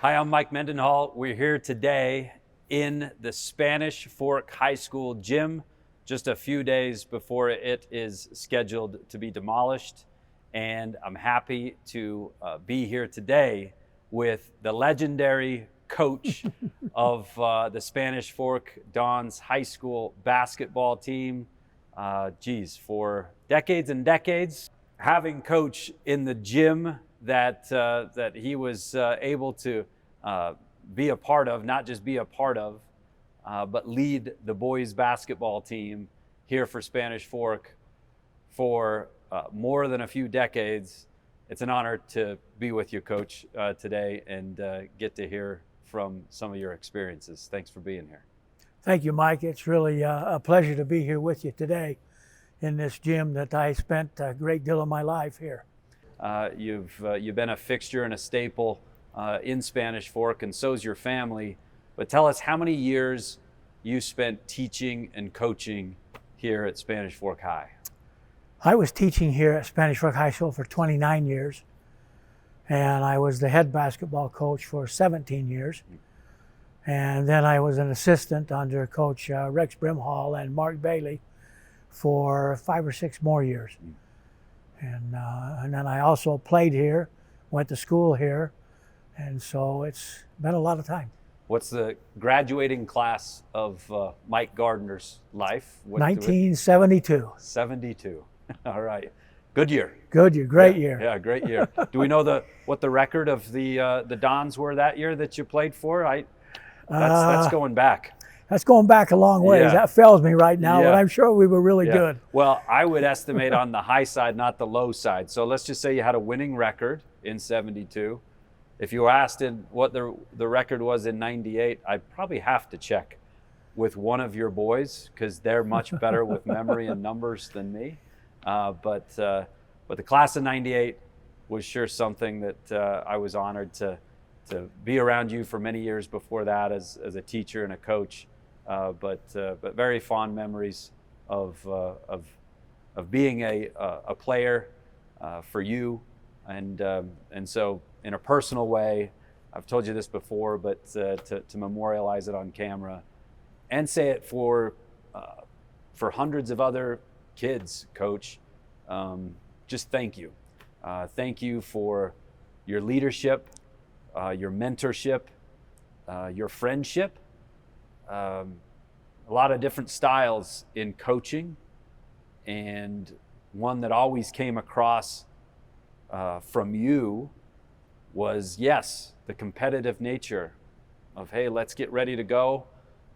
Hi, I'm Mike Mendenhall. We're here today in the Spanish Fork High School gym, just a few days before it is scheduled to be demolished. And I'm happy to be here today with the legendary coach of the Spanish Fork Dons High School basketball team. For decades and decades, having coach in the gym that he was able to be a part of, not just be a part of, but lead the boys basketball team here for Spanish Fork for more than a few decades. It's an honor to be with you, Coach, today and get to hear from some of your experiences. Thanks for being here. Thank you, Mike. It's really a pleasure to be here with you today in this gym that I spent a great deal of my life here. You've been a fixture and a staple in Spanish Fork, and so's your family. But tell us how many years you spent teaching and coaching here at Spanish Fork High. I was teaching here at Spanish Fork High School for 29 years, and I was the head basketball coach for 17 years. And then I was an assistant under Coach Rex Brimhall and Mark Bailey for 5 or 6 more years. And then I also played here, went to school here, and so it's been a lot of time. What's the graduating class of Mike Gardner's life? 1972. 72. All right. Good year. Good year. Great year. Yeah, great year. Do we know what the record of the Dons were that year that you played for? That's going back. That's going back a long ways. Yeah. That fails me right now, Yeah. but I'm sure we were really good. Well, I would estimate on the high side, not the low side. So let's just say you had a winning record in 72. If you were asked what the record was in 98, I'd probably have to check with one of your boys because they're much better with memory and numbers than me. But the class of 98 was sure something that I was honored to be around you for many years before that as a teacher and a coach. But very fond memories of being a player for you, and so in a personal way, I've told you this before, but to memorialize it on camera and say it for hundreds of other kids, Coach, just thank you. Thank you for your leadership, your mentorship, your friendship. A lot of different styles in coaching, and one that always came across from you was, yes, the competitive nature of, hey, let's get ready to go.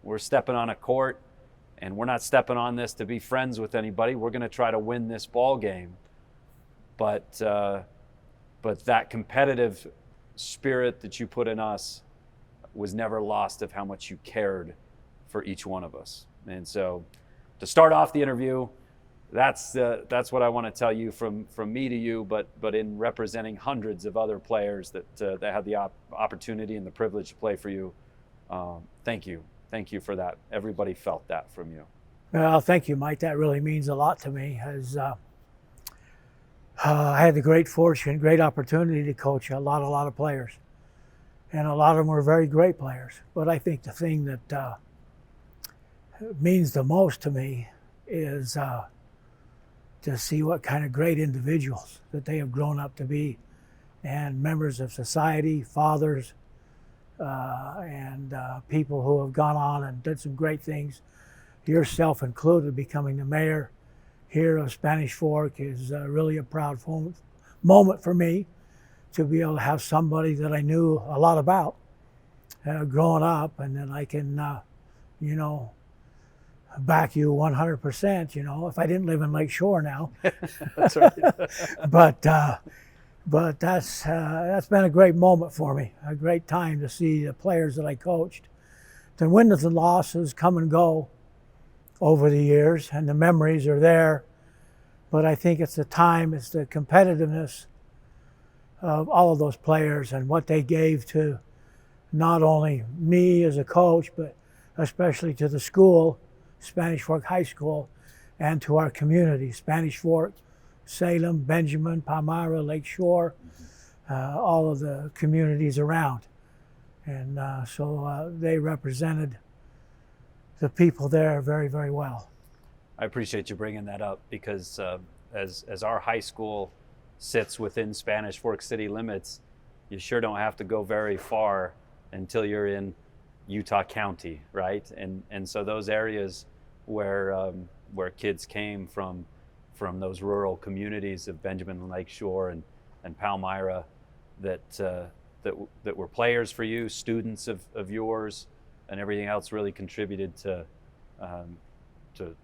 We're stepping on a court, and we're not stepping on this to be friends with anybody. We're going to try to win this ball game. But that competitive spirit that you put in us was never lost of how much you cared for each one of us. And so to start off the interview, that's what I want to tell you from me to you, but in representing hundreds of other players that had the opportunity and the privilege to play for you. Thank you. Thank you for that. Everybody felt that from you. Well, thank you, Mike. That really means a lot to me. As I had the great fortune, great opportunity to coach a lot of players. And a lot of them were very great players. But I think the thing that means the most to me is to see what kind of great individuals that they have grown up to be, and members of society, fathers, and people who have gone on and did some great things, yourself included. Becoming the mayor here of Spanish Fork is really a proud moment for me, to be able to have somebody that I knew a lot about growing up, and then I can, back you 100%, if I didn't live in Lake Shore now. That's right. But that's been a great moment for me, a great time to see the players that I coached. The wins and losses come and go over the years, and the memories are there. But I think it's the time, it's the competitiveness of all of those players and what they gave to not only me as a coach, but especially to the school, Spanish Fork High School, and to our community, Spanish Fork, Salem, Benjamin, Palmyra, Lake Shore, all of the communities around. And so they represented the people there very, very well. I appreciate you bringing that up because as our high school sits within Spanish Fork city limits, you sure don't have to go very far until you're in Utah County, right? And so those areas where kids came from those rural communities of Benjamin and Lakeshore and Palmyra that were players for you, students of yours, and everything else really contributed to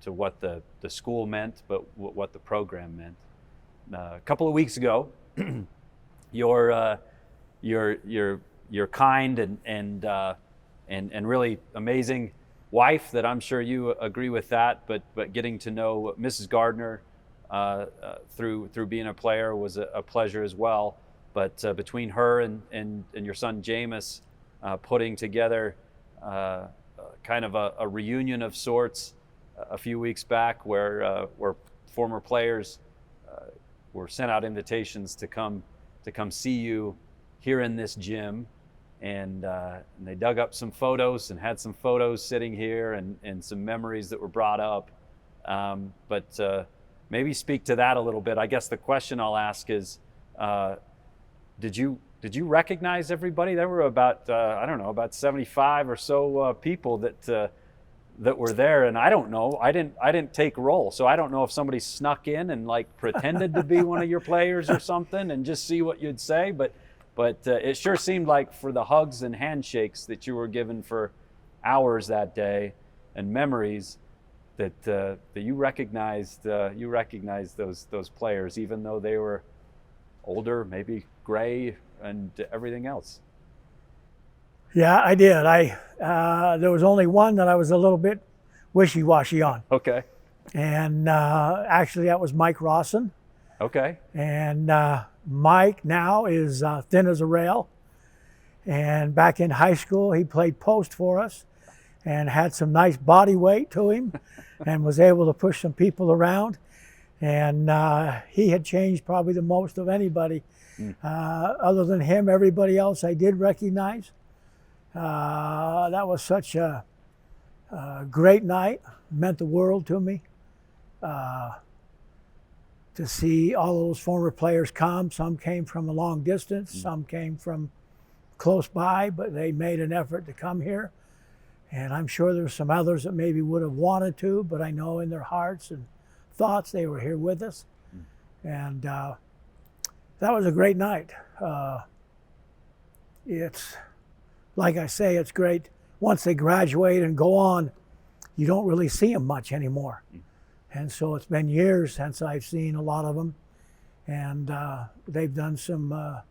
what the school meant, but what the program meant. A couple of weeks ago, your kind and really amazing wife, that I'm sure you agree with that, but getting to know Mrs. Gardner through being a player was a pleasure as well. But between her and your son Jameis putting together kind of a reunion of sorts a few weeks back, where former players were sent out invitations to come see you here in this gym, and they dug up some photos and had some photos sitting here and some memories that were brought up. But maybe speak to that a little bit. I guess the question I'll ask is, did you recognize everybody? There were about about 75 or so people that were there, and I don't know. I didn't take roll, so I don't know if somebody snuck in and like pretended to be one of your players or something and just see what you'd say. But it sure seemed like for the hugs and handshakes that you were given for hours that day and memories that you recognized those players, even though they were older, maybe gray and everything else. Yeah, I did. There was only one that I was a little bit wishy-washy on. Okay. And actually that was Mike Rawson. Okay. And Mike now is thin as a rail. And back in high school, he played post for us and had some nice body weight to him and was able to push some people around. And he had changed probably the most of anybody. Other than him, everybody else I did recognize. That was such a great night, meant the world to me. To see all those former players come. Some came from a long distance, some came from close by, but they made an effort to come here. And I'm sure there's some others that maybe would have wanted to, but I know in their hearts and thoughts they were here with us. And that was a great night. It's, like I say, it's great. Once they graduate and go on, you don't really see them much anymore. And so it's been years since I've seen a lot of them. And they've done some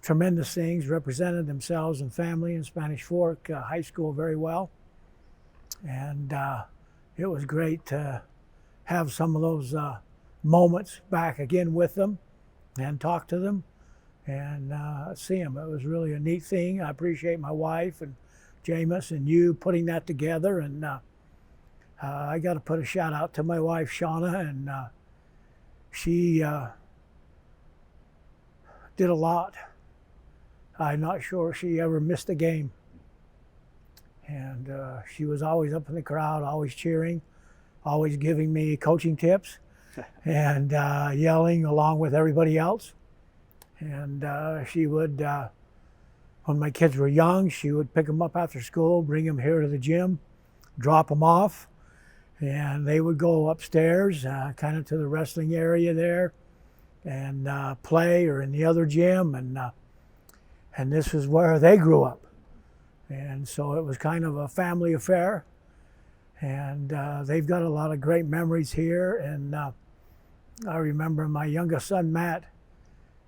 tremendous things, represented themselves and family in Spanish Fork High School very well. And it was great to have some of those moments back again with them and talk to them and see them. It was really a neat thing. I appreciate my wife and Jameis and you putting that together. And I got to put a shout out to my wife, Shauna, and she did a lot. I'm not sure she ever missed a game. And she was always up in the crowd, always cheering, always giving me coaching tips and yelling along with everybody else. And she would, when my kids were young, she would pick them up after school, bring them here to the gym, drop them off, and they would go upstairs kind of to the wrestling area there and play, or in the other gym. And this is where they grew up. And so it was kind of a family affair. And they've got a lot of great memories here. And I remember my youngest son, Matt,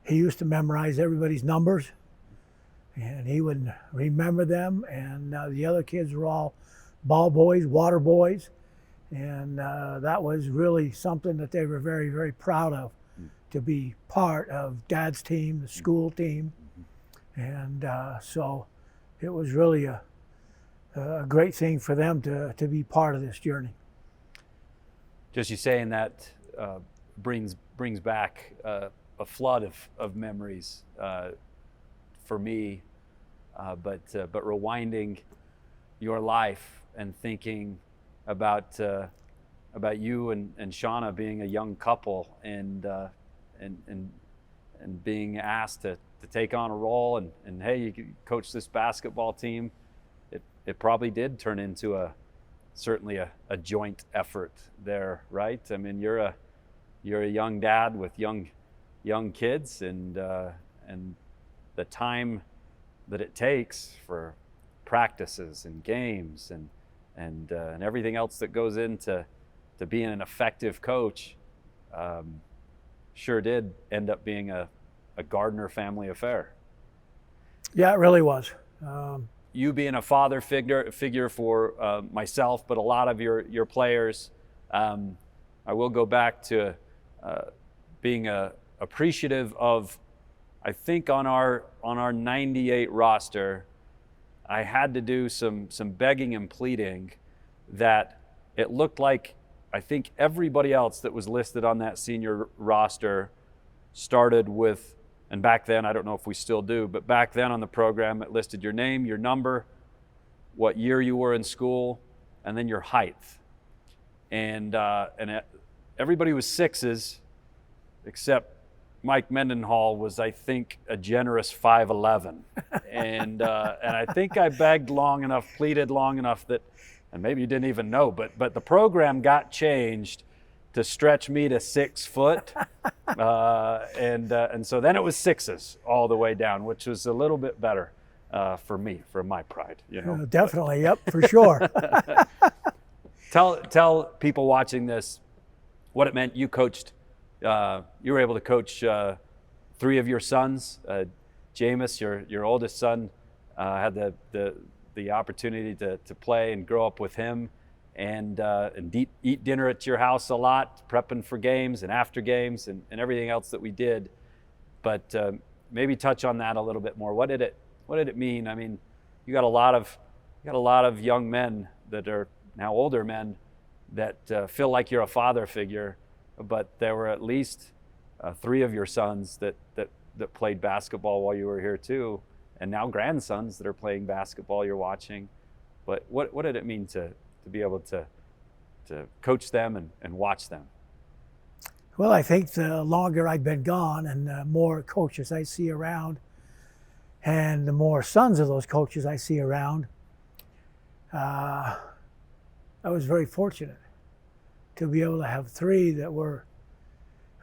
he used to memorize everybody's numbers. And he would remember them. And the other kids were all ball boys, water boys. And that was really something that they were very, very proud of, to be part of Dad's team, the school team. And so it was really a great thing for them to be part of this journey. Just you saying that brings back a flood of memories for me. but rewinding your life and thinking about you and Shauna being a young couple and being asked to take on a role and hey, you could coach this basketball team. It probably did turn into certainly a joint effort there, right? I mean, you're a young dad with young kids, and the time that it takes for practices and games and everything else that goes into being an effective coach, sure did end up being a Gardner family affair. Yeah, it really was. You being a father figure for myself, but a lot of your players, I will go back to being appreciative of, I think on our 98 roster, I had to do some begging and pleading that it looked like I think everybody else that was listed on that senior roster started with, and back then, I don't know if we still do, but back then on the program, it listed your name, your number, what year you were in school, and then your height. And everybody was 6s, except Mike Mendenhall was, I think, a generous 5'11". And I think I begged long enough, pleaded long enough that, and maybe you didn't even know, but the program got changed to stretch me to 6 foot. And so then it was 6s all the way down, which was a little bit better for me, for my pride, you know. Definitely, yep, for sure. Tell people watching this what it meant. You coached, you were able to coach 3 of your sons. Jameis, your oldest son, had the opportunity to play and grow up with him, and eat dinner at your house a lot, prepping for games and after games and everything else that we did. But maybe touch on that a little bit more. What did it mean? I mean, you got a lot of young men that are now older men that feel like you're a father figure, but there were at least 3 of your sons that played basketball while you were here too, and now grandsons that are playing basketball you're watching. But what did it mean to be able to coach them and watch them? Well, I think the longer I've been gone and the more coaches I see around and the more sons of those coaches I see around, I was very fortunate to be able to have 3 that were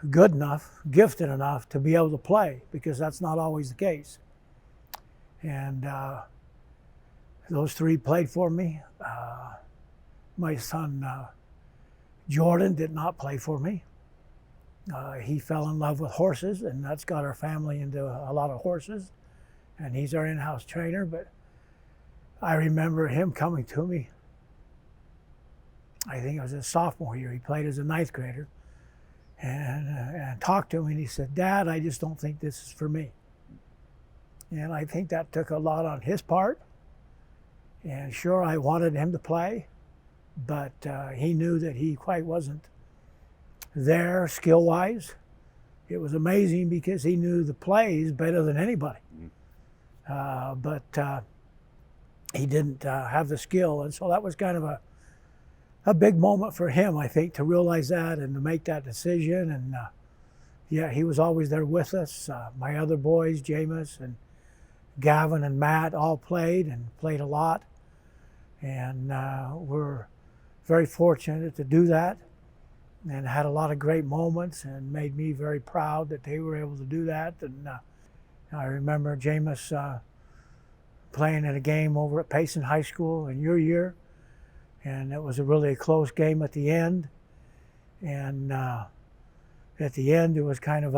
good enough, gifted enough to be able to play, because that's not always the case. And those 3 played for me. My son Jordan did not play for me. He fell in love with horses, and that's got our family into a lot of horses. And he's our in-house trainer. But I remember him coming to me. I think it was his sophomore year. He played as a 9th grader, and talked to him, and he said, "Dad, I just don't think this is for me." And I think that took a lot on his part. And sure, I wanted him to play, but he knew that he quite wasn't there skill-wise. It was amazing because he knew the plays better than anybody. But he didn't have the skill. And so that was kind of a big moment for him, I think, to realize that and to make that decision. And yeah, he was always there with us. My other boys, Jameis and Gavin and Matt, all played a lot. And we're very fortunate to do that, and had a lot of great moments, and made me very proud that they were able to do that. And I remember Jameis playing in a game over at Payson High School in your year, and it was a really close game at the end. And at the end, it was kind of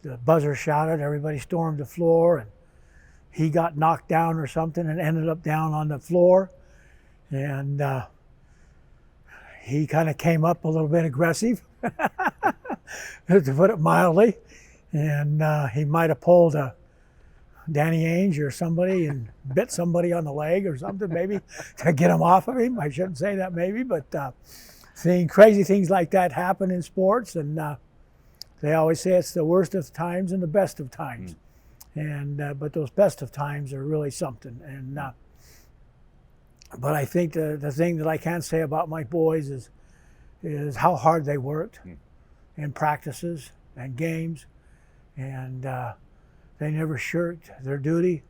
the buzzer shouted, everybody stormed the floor, and he got knocked down or something and ended up down on the floor. And he kind of came up a little bit aggressive, to put it mildly. And he might have pulled a Danny Ainge or somebody and bit somebody on the leg or something, maybe, to get him off of him. I shouldn't say that maybe, but seeing crazy things like that happen in sports. And they always say it's the worst of times and the best of times. And but those best of times are really something. And but I think the thing that I can say about my boys is how hard they worked in practices and games, and they never shirked their duty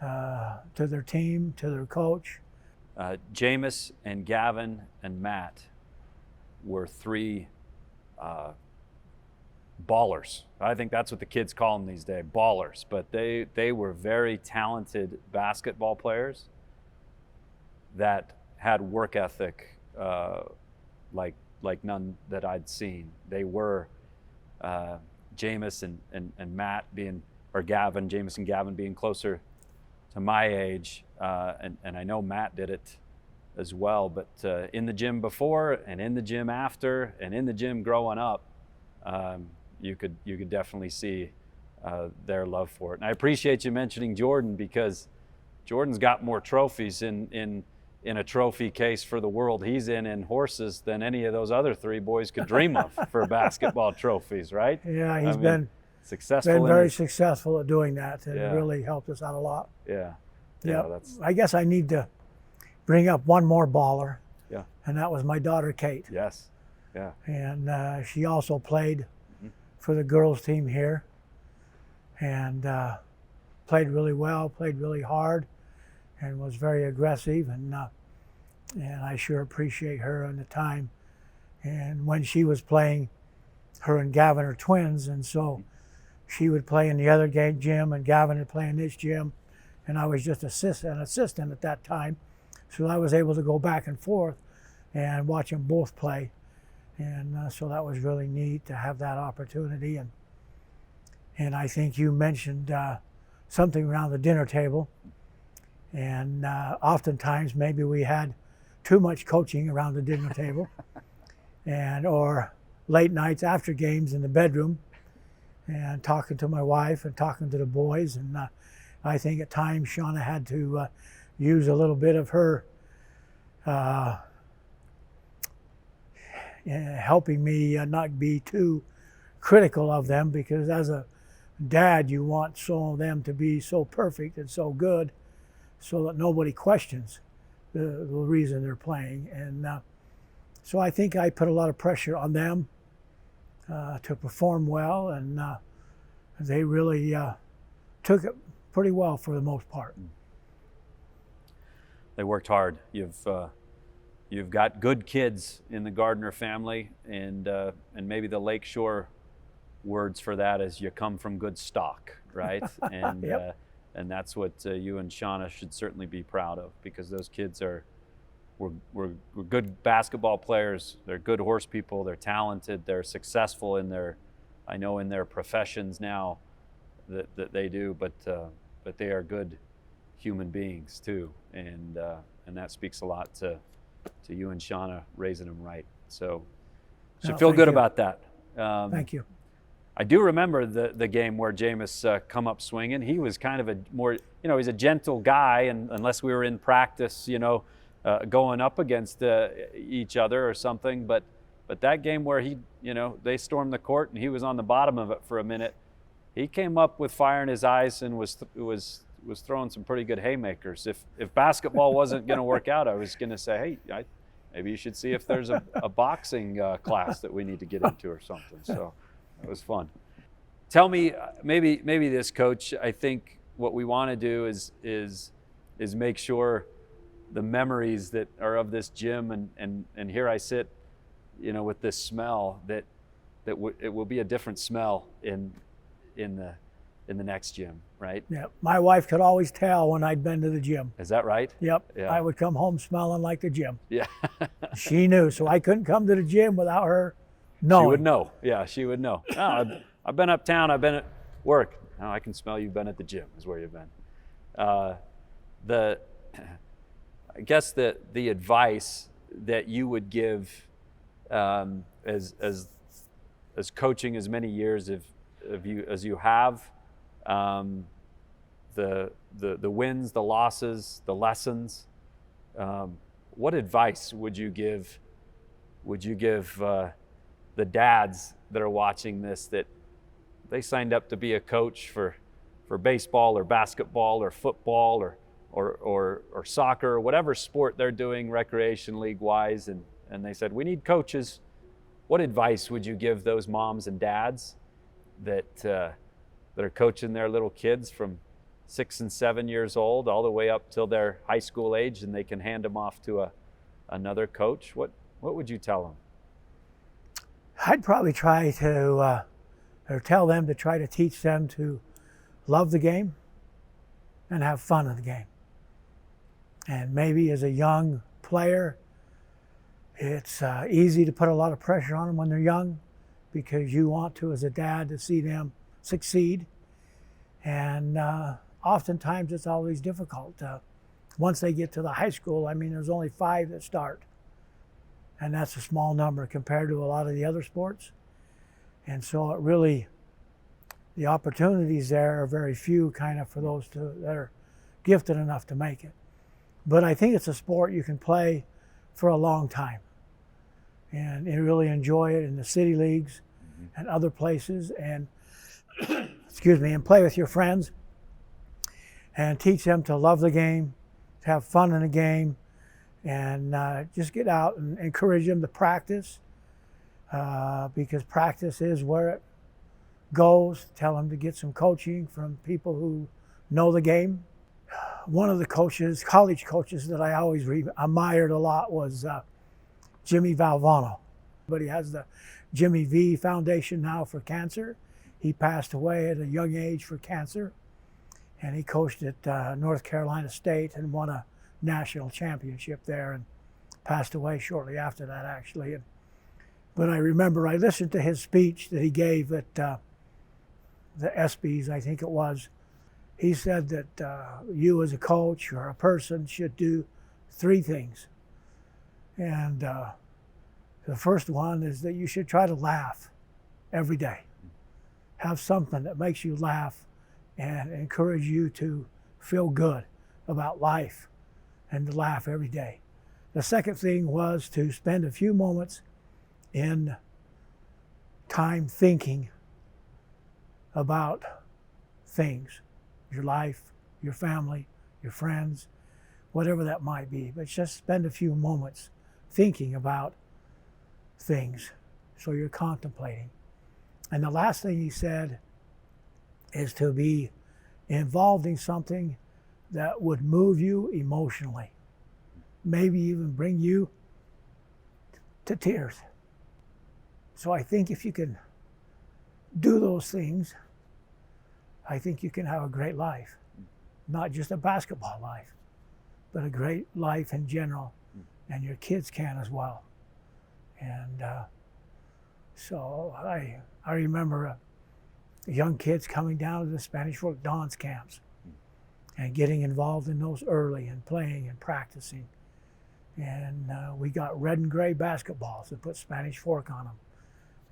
to their team, to their coach. Jameis and Gavin and Matt were three ballers. I think that's what the kids call them these days, ballers. But they were very talented basketball players that had work ethic like none that I'd seen. They were Jameis and Matt being, or Gavin, Jameis and Gavin being closer to my age, and I know Matt did it as well, but in the gym before and in the gym after and in the gym growing up, you could definitely see their love for it. And I appreciate you mentioning Jordan, because Jordan's got more trophies in a trophy case for the world he's in horses than any of those other three boys could dream of for basketball trophies, right? Yeah, he's been successful. Been very successful at doing that, and Yeah. really helped us out a lot. Yeah. Yeah, That's, I guess I need to bring up one more baller. Yeah. And that was my daughter Kate. yes. Yeah. And she also played for the girls team here, and played really well, played really hard, and was very aggressive, and I sure appreciate her and the time. And when she was playing, her and Gavin are twins, and so she would play in the other gym, and Gavin would play in this gym, and I was just an assistant at that time, so I was able to go back and forth and watch them both play, and so that was really neat to have that opportunity. And I think you mentioned something around the dinner table, and oftentimes maybe we had too much coaching around the dinner table, or late nights after games in the bedroom, and talking to my wife and talking to the boys. And I think at times Shauna had to use a little bit of her helping me not be too critical of them, because as a dad you want some of them to be so perfect and so good so that nobody questions the reason they're playing. And so I think I put a lot of pressure on them to perform well, and they really took it pretty well for the most part. They worked hard. You've got good kids in the Gardner family, and maybe the Lakeshore words for that is you come from good stock, right? And Yep. And that's what you and Shauna should certainly be proud of, because those kids were good basketball players. They're good horse people. They're talented. They're successful in their professions now that they do, but they are good human beings too, and that speaks a lot to you and Shauna raising them right. So should feel thank good you. about that. Thank you. I do remember the game where Jameis come up swinging. He was kind of a more, he's a gentle guy, and unless we were in practice, going up against each other or something. But that game where they stormed the court and he was on the bottom of it for a minute, he came up with fire in his eyes and was throwing some pretty good haymakers. If basketball wasn't going to work out, I was going to say, hey, maybe you should see if there's a boxing class that we need to get into or something. So it was fun. Tell me, maybe this, Coach. I think what we want to do is make sure the memories that are of this gym, and here I sit, with this smell, that it will be a different smell in the next gym, right? Yeah, my wife could always tell when I'd been to the gym. Is that right? Yep, Yeah. I would come home smelling like the gym. Yeah. She knew, so I couldn't come to the gym without her knowing. She would know. Yeah, she would know. Oh, I've been uptown. I've been at work. Now I can smell you've been at the gym. Is where you've been. I guess the advice that you would give as coaching as many years as you have, the wins, the losses, the lessons. What advice would you give? The dads that are watching this, that they signed up to be a coach for for baseball or basketball or football or soccer or whatever sport they're doing recreation league wise, and they said, we need coaches. What advice would you give those moms and dads that are coaching their little kids from 6 and 7 years old all the way up till their high school age, and they can hand them off to another coach? What would you tell them? I'd probably try to, or tell them to try to teach them to love the game and have fun in the game. And maybe as a young player, it's easy to put a lot of pressure on them when they're young, because you want to, as a dad, to see them succeed. And oftentimes it's always difficult. Once they get to the high school, I mean, there's only 5 that start. And that's a small number compared to a lot of the other sports. And so it really, the opportunities there are very few kind of for those that are gifted enough to make it. But I think it's a sport you can play for a long time. And you really enjoy it in the city leagues and other places, and excuse me, and play with your friends and teach them to love the game, to have fun in the game, and just get out and encourage them to practice, because practice is where it goes. Tell them to get some coaching from people who know the game. One of the coaches, college coaches, that I always admired a lot was Jimmy Valvano. But he has the Jimmy V Foundation now for cancer. He passed away at a young age for cancer, and he coached at North Carolina State and won a national championship there, and passed away shortly after that, actually. But I remember I listened to his speech that he gave at the ESPYs, I think it was. He said that you as a coach or a person should do 3 things. And the first one is that you should try to laugh every day. Have something that makes you laugh and encourage you to feel good about life, and to laugh every day. The second thing was to spend a few moments in time thinking about things, your life, your family, your friends, whatever that might be. But just spend a few moments thinking about things, so you're contemplating. And the last thing he said is to be involved in something that would move you emotionally, maybe even bring you to tears. So I think if you can do those things, I think you can have a great life. Not just a basketball life, but a great life in general. And your kids can as well. And so I remember young kids coming down to the Spanish Fork Dons camps and getting involved in those early and playing and practicing. And we got red and gray basketballs and put Spanish Fork on them.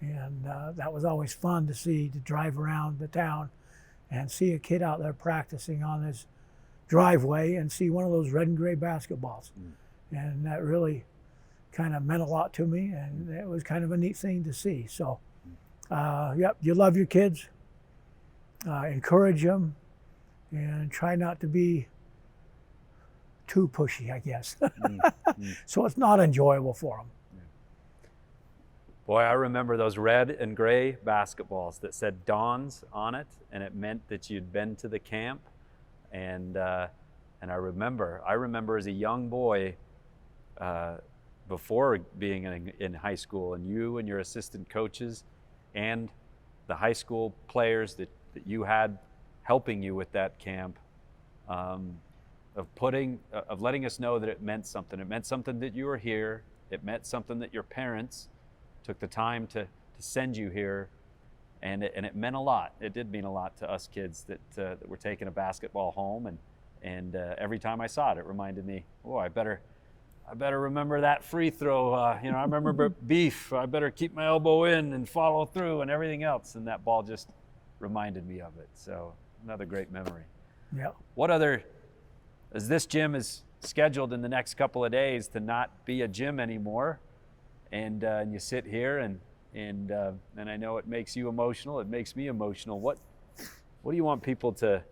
And that was always fun to see, to drive around the town and see a kid out there practicing on his driveway and see one of those red and gray basketballs. And that really kind of meant a lot to me, and it was kind of a neat thing to see. So, yep, you love your kids, encourage them, and try not to be too pushy, I guess. So it's not enjoyable for them. Boy, I remember those red and gray basketballs that said Dons on it, and it meant that you'd been to the camp. And I remember as a young boy, before being in high school, and you and your assistant coaches and the high school players that you had helping you with that camp, of letting us know that it meant something. It meant something that you were here. It meant something that your parents took the time to send you here, and it meant a lot. It did mean a lot to us kids that were taking a basketball home, and every time I saw it, it reminded me, oh, I better remember that free throw. I remember beef. I better keep my elbow in and follow through and everything else. And that ball just reminded me of it. So another great memory. Yeah. What other, as this gym is scheduled in the next couple of days to not be a gym anymore, and you sit here and I know it makes you emotional. It makes me emotional. what do you want people to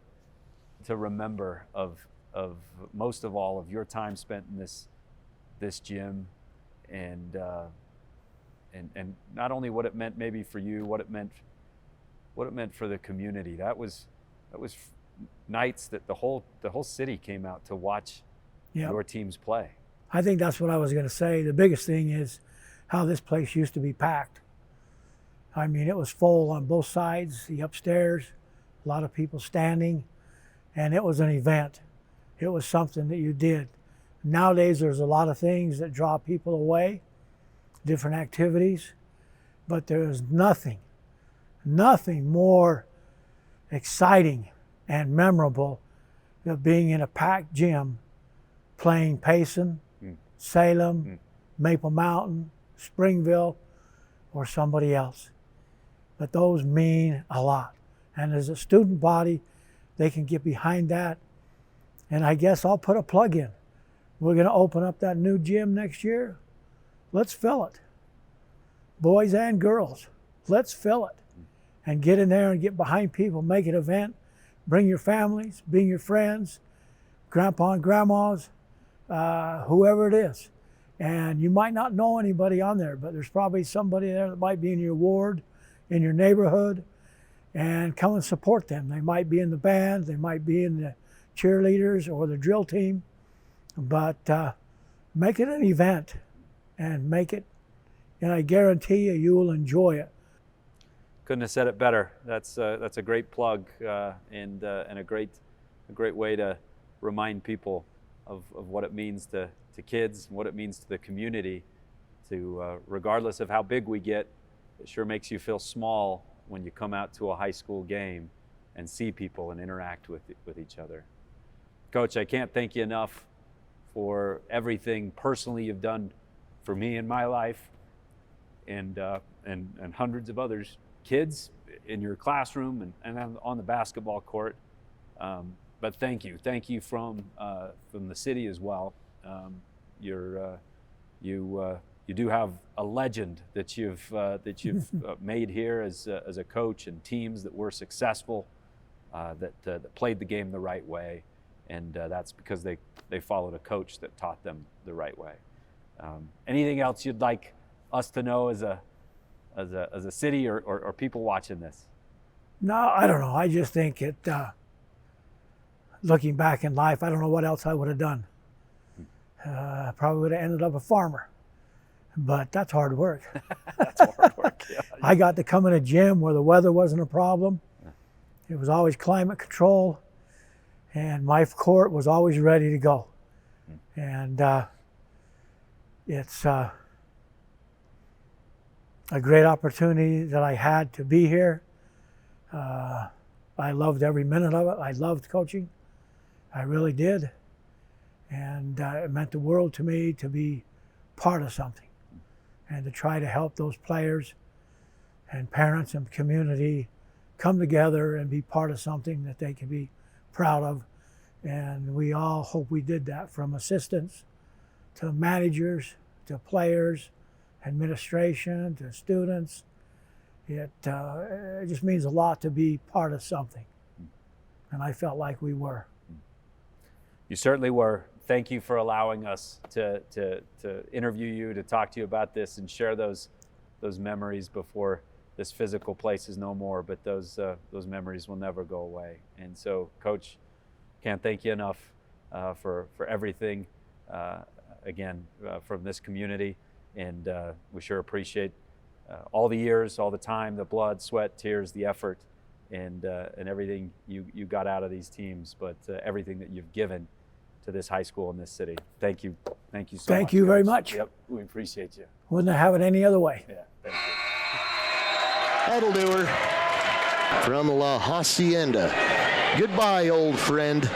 remember of most of all of your time spent in this gym, and not only what it meant maybe for you, what it meant for the community. That was nights that the whole city came out to watch your teams play. I think that's what I was going to say. The biggest thing is how this place used to be packed. I mean, it was full on both sides, the upstairs, a lot of people standing, and it was an event. It was something that you did. Nowadays, there's a lot of things that draw people away, different activities, but there's nothing more exciting and memorable than being in a packed gym, playing Payson, Salem, Maple Mountain, Springville, or somebody else. But those mean a lot. And as a student body, they can get behind that. And I guess I'll put a plug in. We're going to open up that new gym next year. Let's fill it. Boys and girls, let's fill it. And get in there and get behind people, make an event. Bring your families, bring your friends, grandpa and grandmas, whoever it is. And you might not know anybody on there, but there's probably somebody there that might be in your ward, in your neighborhood, and come and support them. They might be in the band, they might be in the cheerleaders or the drill team, but make it an event and make it, and I guarantee you will enjoy it. Couldn't have said it better. That's a great plug, and a great way to remind people of what it means to kids, and what it means to the community. To regardless of how big we get, it sure makes you feel small when you come out to a high school game and see people and interact with each other. Coach, I can't thank you enough for everything personally you've done for me in my life, and hundreds of others. Kids in your classroom and on the basketball court, but thank you from the city as well. You do have a legend that you've made here as a coach, and teams that were successful, that played the game the right way, and that's because they followed a coach that taught them the right way. Anything else you'd like us to know as a city or people watching this? No, I don't know. I just think looking back in life, I don't know what else I would have done. Probably would have ended up a farmer, but that's hard work. That's hard work, yeah. I got to come in a gym where the weather wasn't a problem. It was always climate control, and my court was always ready to go. And it's a great opportunity that I had to be here. I loved every minute of it. I loved coaching. I really did. And it meant the world to me to be part of something and to try to help those players and parents and community come together and be part of something that they can be proud of. And we all hope we did that, from assistants to managers to players, administration to students. It just means a lot to be part of something. And I felt like we were. You certainly were. Thank you for allowing us to interview you, to talk to you about this and share those memories before this physical place is no more, but those memories will never go away. And so, Coach, can't thank you enough for everything, again, from this community. And we sure appreciate all the years, all the time, the blood, sweat, tears, the effort, and everything you got out of these teams, but everything that you've given to this high school in this city. Thank you so much. Thank you very much. Yep, we appreciate you. Wouldn't have it any other way. Yeah, thank you. That'll do her. From La Hacienda. Goodbye, old friend.